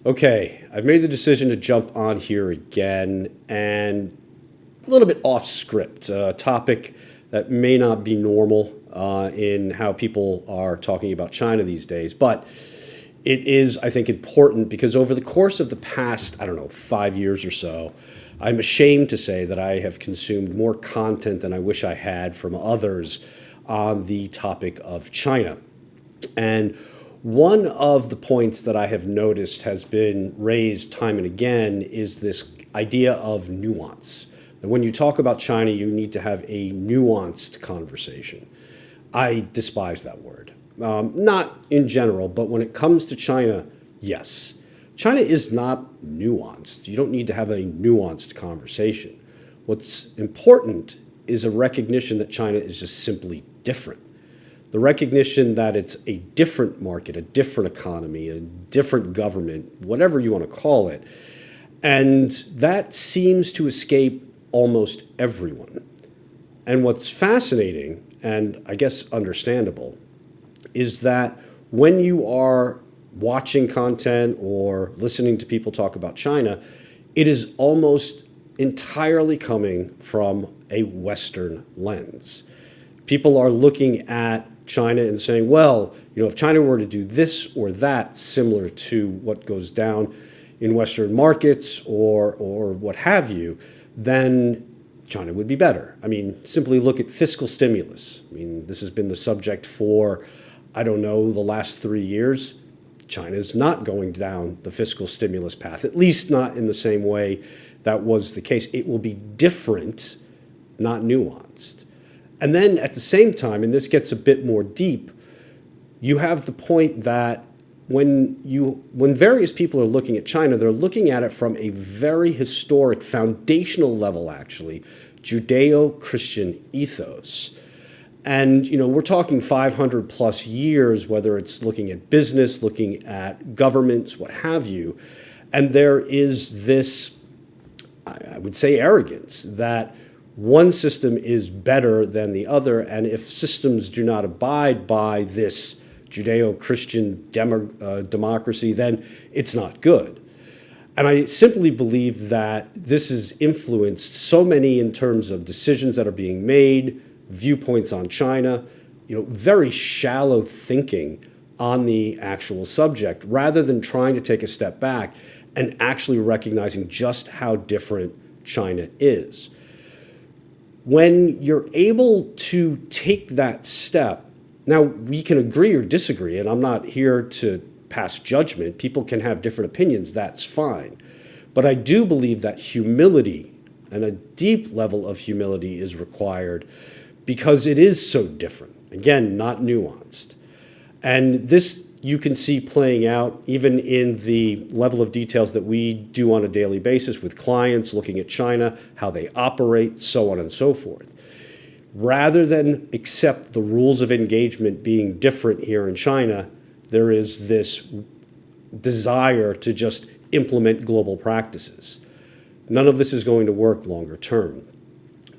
Okay, I've made the decision to jump on here again and a little bit off script, a topic that may not be normal in how people are talking about China these days, but it is, I think, important because over the course of the past, 5 years or so, I'm ashamed to say that I have consumed more content than I wish I had from others on the topic of China. And one of the points that I have noticed has been raised time and again is this idea of nuance. That when you talk about China, you need to have a nuanced conversation. I despise that word. Not in general, but when it comes to China, yes. China is not nuanced. You don't need to have a nuanced conversation. What's important is a recognition that China is just simply different. The recognition that it's a different market, a different economy, a different government, whatever you want to call it. And that seems to escape almost everyone. And what's fascinating, and I guess understandable, is that when you are watching content or listening to people talk about China, it is almost entirely coming from a Western lens. People are looking at China and saying, well, if China were to do this or that similar to what goes down in Western markets or what have you, then China would be better. Simply look at fiscal stimulus. This has been the subject for, the last 3 years. China is not going down the fiscal stimulus path, at least not in the same way that was the case. It will be different, not nuanced. And then at the same time, and this gets a bit more deep, you have the point that when various people are looking at China, they're looking at it from a very historic, foundational level, actually, Judeo-Christian ethos. And, we're talking 500 plus years, whether it's looking at business, looking at governments, what have you. And there is this, I would say, arrogance that one system is better than the other, and if systems do not abide by this Judeo-Christian democracy, then it's not good. And I simply believe that this has influenced so many in terms of decisions that are being made, viewpoints on China, very shallow thinking on the actual subject, rather than trying to take a step back and actually recognizing just how different China is. When you're able to take that step, now we can agree or disagree, and I'm not here to pass judgment. People can have different opinions, that's fine. But I do believe that humility and a deep level of humility is required because it is so different. Again, not nuanced. And this you can see playing out even in the level of details that we do on a daily basis with clients, looking at China, how they operate, so on and so forth. Rather than accept the rules of engagement being different here in China, there is this desire to just implement global practices. None of this is going to work longer term.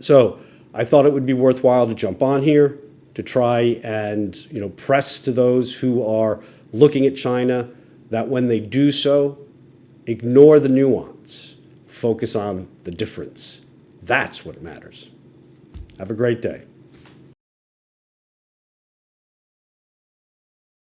So I thought it would be worthwhile to jump on here to try and press to those who are looking at China that when they do so, ignore the nuance, focus on the difference. That's what matters. Have a great day.